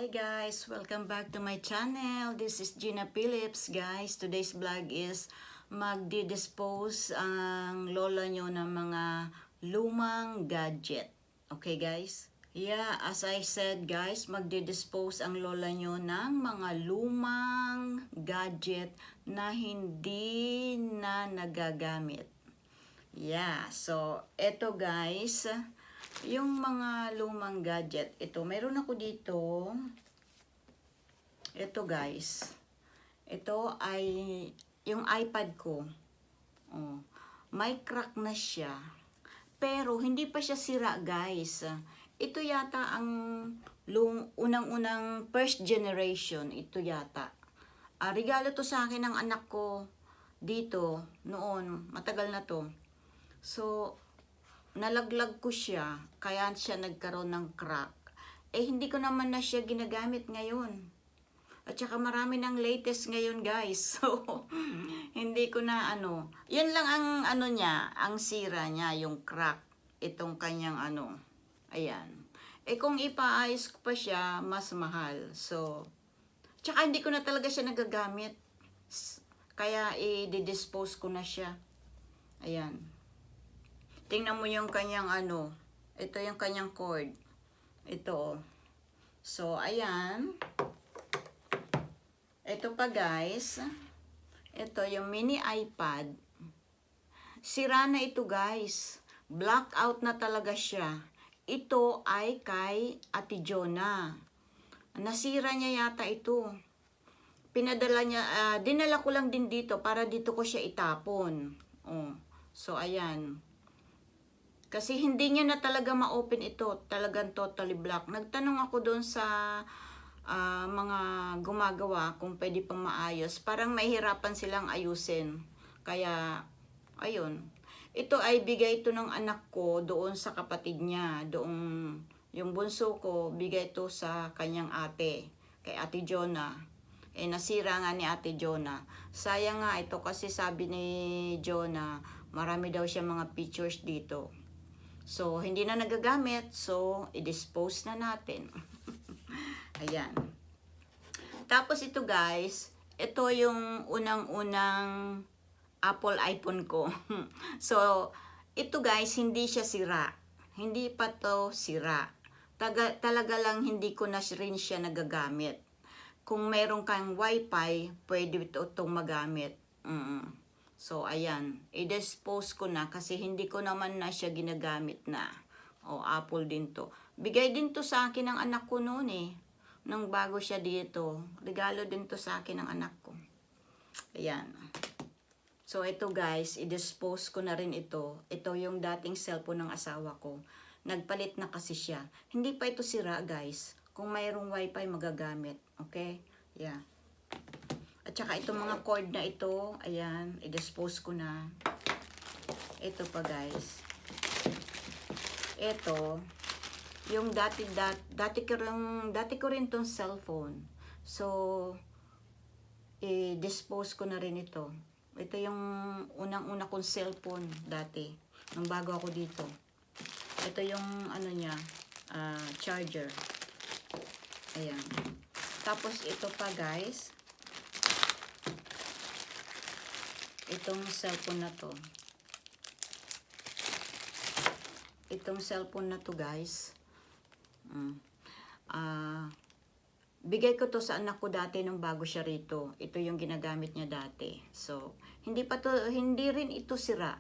Hi guys, welcome back to my channel. This is Gina Phillips guys. Today's vlog is magdi-dispose ang lola nyo ng mga lumang gadget. Okay guys? Yeah, as I said guys, magdi-dispose ang lola nyo ng mga lumang gadget na hindi na nagagamit. Yeah, so eto guys, yung mga lumang gadget, ito, meron ako dito. Ito guys. Ito ay yung iPad ko. Oh, may crack na siya. Pero hindi pa siya sira guys. Ito yata ang unang-unang first generation. Ito yata. Regalo to sa akin ng anak ko dito noon. Matagal na to. So, nalaglag ko siya, kaya siya nagkaroon ng crack. Hindi ko naman na siya ginagamit ngayon. At saka marami ng latest ngayon guys. So, hindi ko na Yan lang ang niya, ang sira niya, yung crack. Itong kanyang ayan. Kung ipaayos ko pa siya, mas mahal. So, tsaka hindi ko na talaga siya nagagamit. Kaya i-dispose ko na siya. Ayan. Tingnan mo yung kanyang ito yung kanyang cord. Ito. So, ayan. Ito pa guys. Ito yung mini iPad. Sira na ito guys. Blackout na talaga siya. Ito ay kay Ate Jonah. Nasira niya yata ito. Pinadala niya, dinala ko lang din dito para dito ko siya itapon. Oh. So, ayan. Kasi hindi niya na talaga ma-open ito. Talagang totally black. Nagtanong ako doon sa mga gumagawa kung pwede pang maayos. Parang mahihirapan silang ayusin. Kaya, ayun. Ito ay bigay ito ng anak ko doon sa kapatid niya. Doon, yung bunso ko, bigay ito sa kanyang ate. Kay Ate Jonah. Nasira nga ni Ate Jonah. Sayang nga ito kasi sabi ni Jonah, marami daw siya mga pictures dito. So, hindi na nagagamit. So, i-dispose na natin. Ayan. Tapos ito guys, ito yung unang-unang Apple iPhone ko. So, ito guys, hindi siya sira. Hindi pa to sira. Talaga lang hindi ko na rin siya nagagamit. Kung meron kang wifi, pwede itong magamit. So, ayan. I-dispose ko na kasi hindi ko naman na siya ginagamit na. Apple din to. Bigay din to sa akin ng anak ko noon nang bago siya dito. Regalo din to sa akin ng anak ko. Ayan. So, ito guys, i-dispose ko na rin ito. Ito yung dating cellphone ng asawa ko. Nagpalit na kasi siya. Hindi pa ito sira guys. Kung mayroong wifi, magagamit. Okay? Yeah. At saka itong mga cord na ito, ayan, i-dispose ko na. Ito pa guys. Ito, yung dati ko rin tong cellphone. So, i-dispose ko na rin ito. Ito yung unang-una kong cellphone dati, nung bago ako dito. Ito yung niya, charger. Ayan. Tapos ito pa guys. Itong cellphone na to. Itong cellphone na to guys. Bigay ko to sa anak ko dati nung bago siya rito. Ito yung ginagamit niya dati. So, hindi rin ito sira.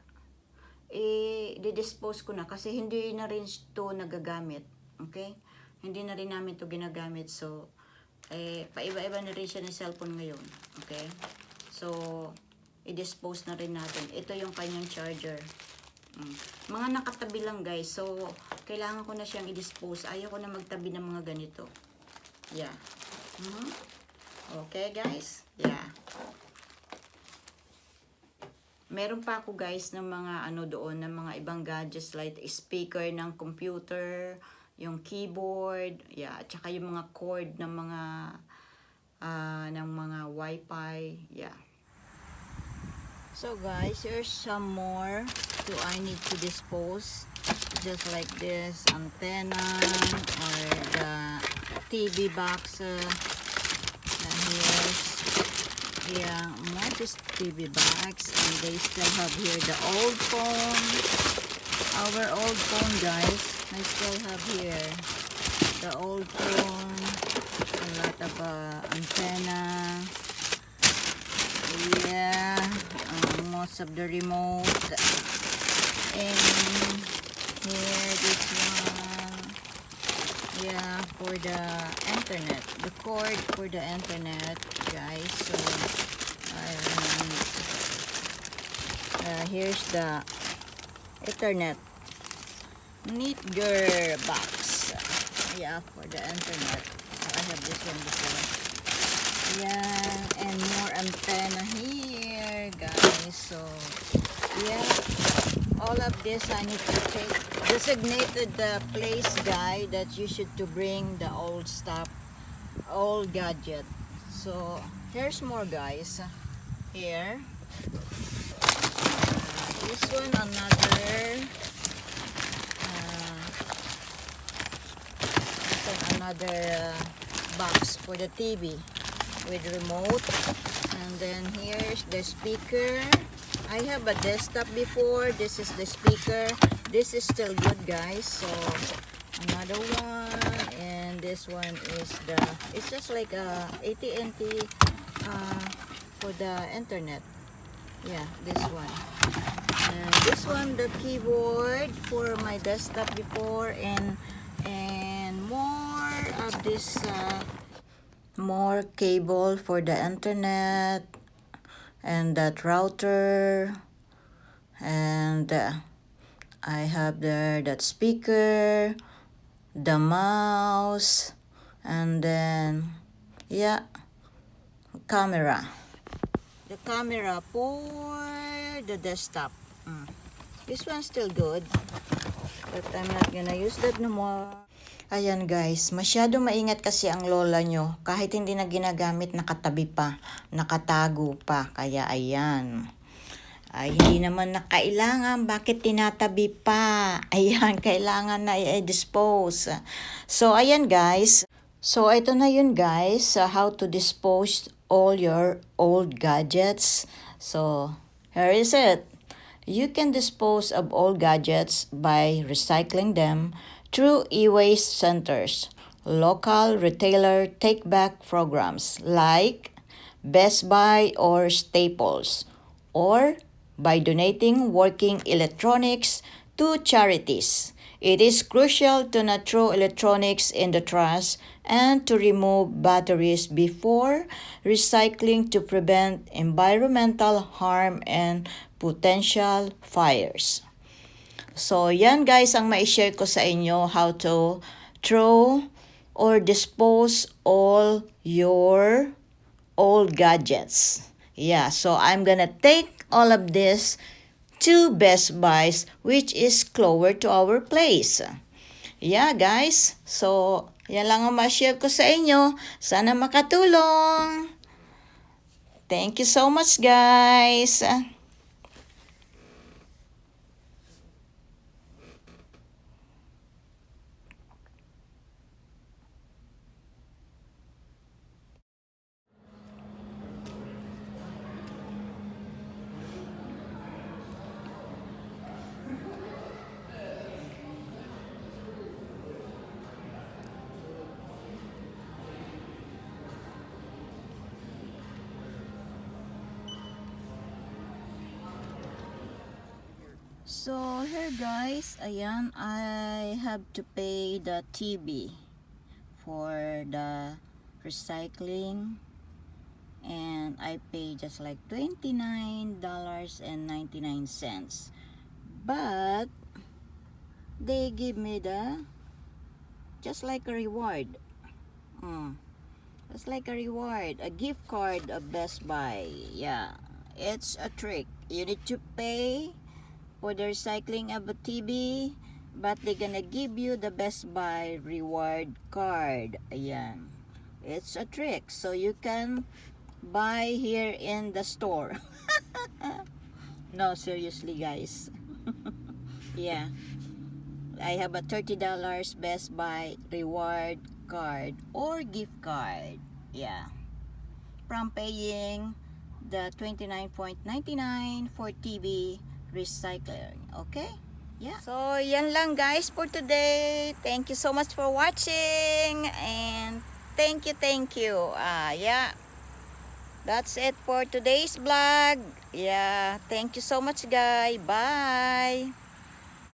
Di-dispose ko na kasi hindi na rin ito nagagamit. Okay? Hindi na rin namin ito ginagamit. So, paiba-iba na rin siya ng cellphone ngayon. Okay? So, i-dispose na rin natin. Ito yung kanyang charger. Mga nakatabi lang guys. So, kailangan ko na siyang i-dispose. Ayaw ko na magtabi ng mga ganito. Yeah. Okay guys? Yeah. Meron pa ako guys ng mga doon, ng mga ibang gadgets like speaker ng computer, yung keyboard, yeah, at saka yung mga cord ng mga wifi, yeah. So guys, here's some more I need to dispose. Just like this antenna or the TV box. Here's, yeah, more just TV box. And they still have here the old phone. Our old phone, guys. I still have here the old phone. A lot of antenna. Yeah, most of the remote. And here, this one. Yeah, for the internet. The cord for the internet, guys. So, here's the Ethernet Neatger box. Yeah, for the internet. So, I have this one before. Yeah, and more antenna here, guys. So, yeah, all of this I need to take designated the place, guy, that you should to bring the old stuff, old gadget. So, here's more, guys. Here. This one, another box for the TV with remote. And then here's the speaker. I have a desktop before. This is the speaker. This is still good, guys. So another one, and this one is it's just like a AT&T for the internet. Yeah, this one. And this one, the keyboard for my desktop before, and more of this more cable for the internet, and that router, and I have there that speaker, the mouse, and then yeah, camera. The camera for the desktop. This one's still good, but I'm not gonna use that no more. Ayan, guys, masyado maingat kasi ang lola nyo. Kahit hindi na ginagamit, nakatabi pa, nakatago pa. Kaya ayan. Ay, hindi naman na kailangan. Bakit tinatabi pa? Ayan, kailangan na i-dispose. So, ayan, guys. So, ito na yun, guys. How to dispose all your old gadgets. So, here is it. You can dispose of old gadgets by recycling them through e-waste centers, local retailer take-back programs like Best Buy or Staples, or by donating working electronics to charities. It is crucial to not throw electronics in the trash and to remove batteries before recycling to prevent environmental harm and potential fires. So, yan, guys, ang ma-share ko sa inyo, how to throw or dispose all your old gadgets. Yeah, so I'm gonna take all of this to Best Buys, which is closer to our place. Yeah, guys. So, yan lang ang ma-share ko sa inyo. Sana makatulong. Thank you so much, guys. So here, guys, ayan, I have to pay the TV for the recycling, and I pay just like $29.99, but they give me just like a reward. It's like a reward, a gift card of Best Buy. Yeah, it's a trick. You need to pay for the recycling of a TV, but they're gonna give you the Best Buy reward card. Ayan. It's a trick. So you can buy here in the store. No, seriously, guys. Yeah. I have a $30 Best Buy reward card or gift card. Yeah. From paying the $29.99 for TV recycling. Okay? Yeah. So, yan lang guys for today. Thank you so much for watching. And thank you. Yeah. That's it for today's vlog. Yeah. Thank you so much guys. Bye.